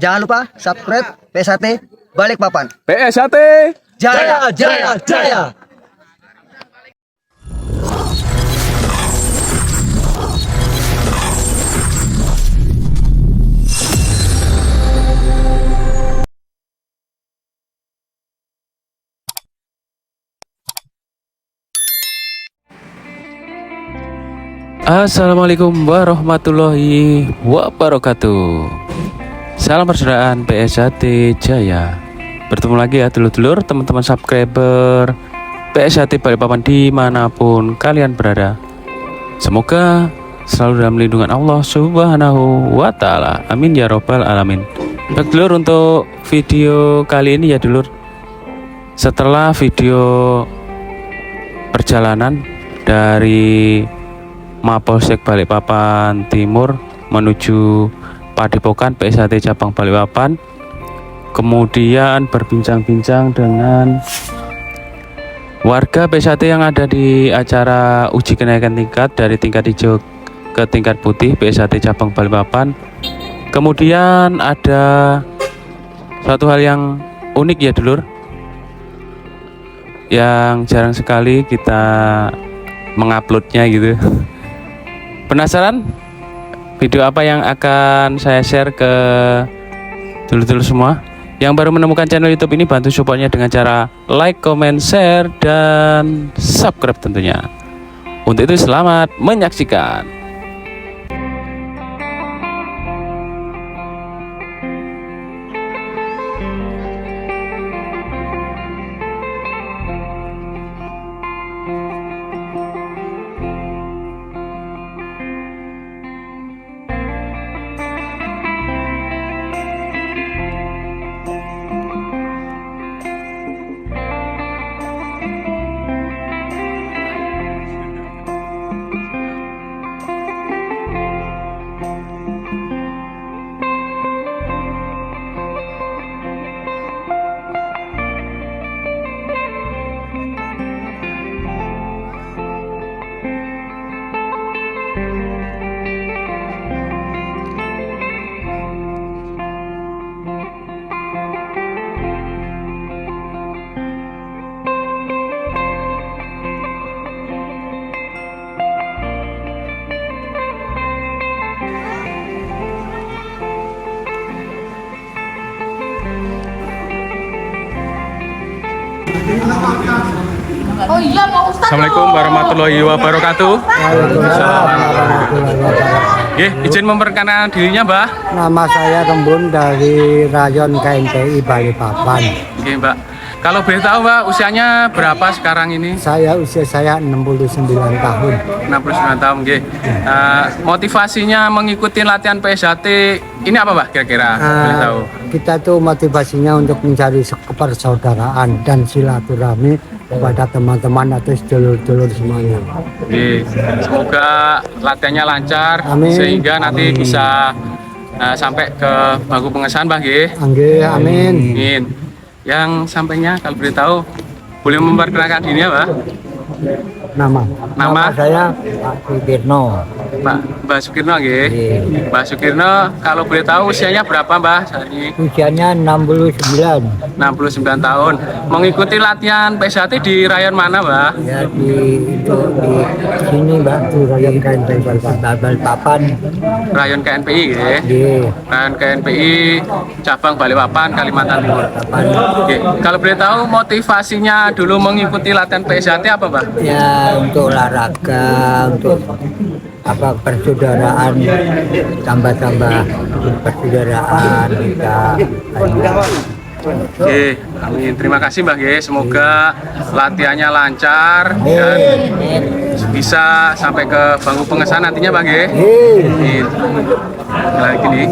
Jangan lupa subscribe PSHT Balikpapan. PSHT Jaya, jaya, jaya. Assalamualaikum warahmatullahi wabarakatuh. Salam persaudaraan PSHT Jaya. Bertemu lagi ya dulur-dulur, teman-teman subscriber PSHT Balikpapan dimanapun kalian berada. Semoga selalu dalam lindungan Allah Subhanahu wa Ta'ala. Amin ya robbal alamin. Baik dulur, untuk video kali ini ya dulur, setelah video perjalanan dari Mapolsek Balikpapan Timur menuju Padepokan PSHT Cabang Balikpapan, kemudian berbincang-bincang dengan warga PSHT yang ada di acara uji kenaikan tingkat dari tingkat hijau ke tingkat putih PSHT Cabang Balikpapan. Kemudian ada suatu hal yang unik ya dulur, yang jarang sekali kita menguploadnya gitu. Penasaran video apa yang akan saya share ke dulur-dulur semua? Yang baru menemukan channel YouTube ini, bantu supportnya dengan cara like, comment, share, dan subscribe tentunya. Untuk itu selamat menyaksikan. Oh iya Pak Ustadz. Assalamualaikum warahmatullahi wabarakatuh. Izin memperkenalkan dirinya, Mbah. Nama saya Tembun dari Rayon KNPI Balikpapan. Oke, Mbak. Kalau boleh tahu, Mbak, usianya berapa sekarang ini? Usia saya 69 tahun. 69 tahun, nggih. Motivasinya mengikuti latihan PSHT ini apa, Mbak, kira-kira? Boleh tahu. Kita tuh motivasinya untuk mencari kepersaudaraan dan silaturahmi kepada teman-teman atau sedulur-sedulur semuanya. Oke. Semoga latihannya lancar. Amin. Sehingga nanti bisa sampai ke bangku pengesahan, Mbak, nggih. Angge, amin. Amin. Yang sampainya kalau boleh tahu, boleh memperkenalkan dirinya, Mbak? Nama saya Pak Sukirno. Mbak Sukirno, nggih. Mbak Sukirno, kalau boleh tahu usianya berapa, Mbak, saat ini? Usianya 69. 69 tahun. Mengikuti latihan PSHT di rayon mana, Mbak? Ya di sini Mbak, di Rayon KNPI Balikpapan. Rayon KNPI, nggih. Di Rayon KNPI Cabang Balikpapan, Kalimantan Timur. Oke. Kalau boleh tahu motivasinya dulu mengikuti latihan PSHT apa, Mbak? ya untuk olahraga, untuk persaudaraan, tambah-tambah persaudaraan kita. Oke, amin. Terima kasih, Mbak. Semoga latihannya lancar dan bisa sampai ke bangku pengesahan nantinya, Mbak. Amin. Lagi nih,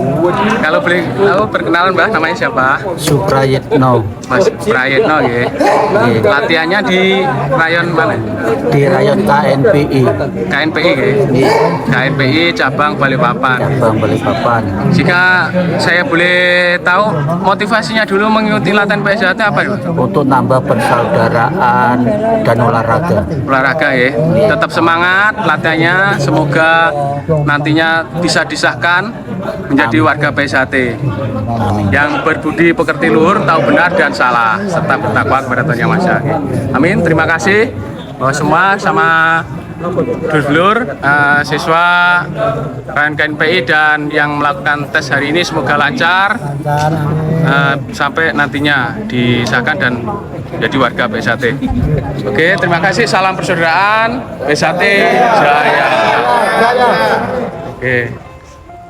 kalau boleh tahu perkenalan, Mbak, namanya siapa? Suprayitno. Mas Prayitno, ya. Latihannya di rayon mana? Di Rayon KNPI. KNPI, ya. KNPI Cabang Balikpapan. Cabang Balikpapan. Jika saya boleh tahu motivasinya dulu mengikuti latihan PSHT apa, Pak? Untuk nambah persaudaraan dan olahraga. Olahraga, ya. Tetap tetap semangat latihannya, semoga nantinya bisa disahkan menjadi warga PSHT yang berbudi pekerti luhur, tahu benar dan salah, serta bertakwa kepada Tuhan Yang Maha Esa. Amin. Terima kasih bahwa semua sama dulur-dulur, siswa KNPI dan yang melakukan tes hari ini semoga lancar sampai nantinya disahkan dan jadi warga PSHT. Oke, terima kasih. Salam persaudaraan PSHT Jaya. Oke,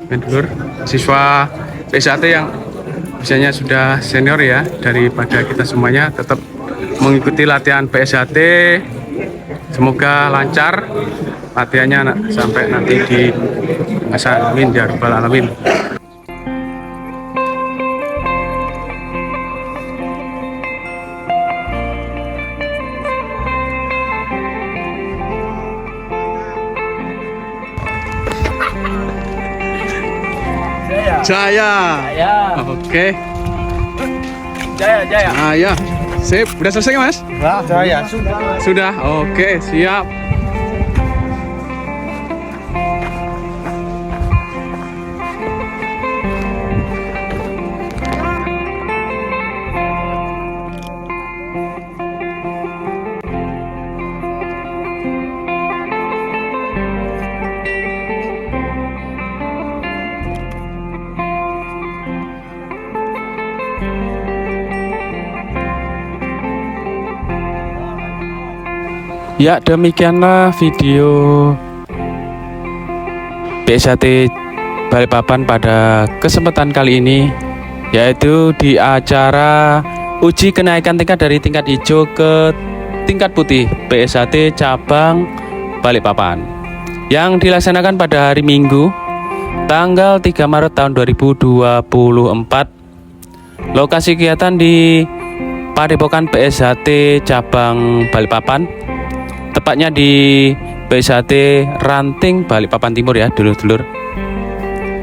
dulur siswa PSHT yang biasanya sudah senior ya, daripada kita semuanya tetap mengikuti latihan PSHT. Semoga lancar latihannya sampai nanti di Amin ya Rabbal Alamin. Jaya. Oke. Jaya. Sip, udah selesai Mas? Jaya. Sudah, oke, siap. Ya, demikianlah video PSHT Balikpapan pada kesempatan kali ini, yaitu di acara uji kenaikan tingkat dari tingkat hijau ke tingkat putih PSHT cabang Balikpapan yang dilaksanakan pada hari Minggu tanggal 3 Maret tahun 2024. Lokasi kegiatan di Padepokan PSHT cabang Balikpapan, tepatnya di PSHT Ranting Balikpapan Timur ya dulur-dulur.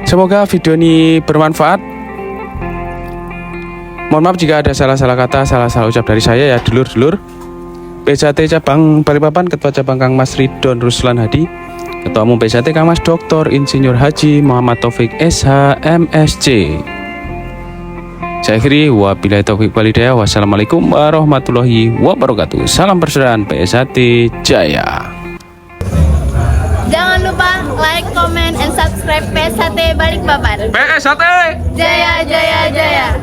Semoga video ini bermanfaat. Mohon maaf jika ada salah-salah kata, salah-salah ucap dari saya ya dulur-dulur. PSHT cabang Balikpapan, Ketua Cabang Kang Mas Ridon Ruslan Hadi, Ketua Umum PSHT Kang Mas Dr. Insinyur Haji Muhammad Taufik SH MSc. Saya akhiri, wabillahi taufiq walhidayah. Wassalamualaikum warahmatullahi wabarakatuh. Salam persaudaraan PSHT Jaya. Jangan lupa like, comment, and subscribe PSHT Balikpapan. PSHT Jaya, jaya, jaya.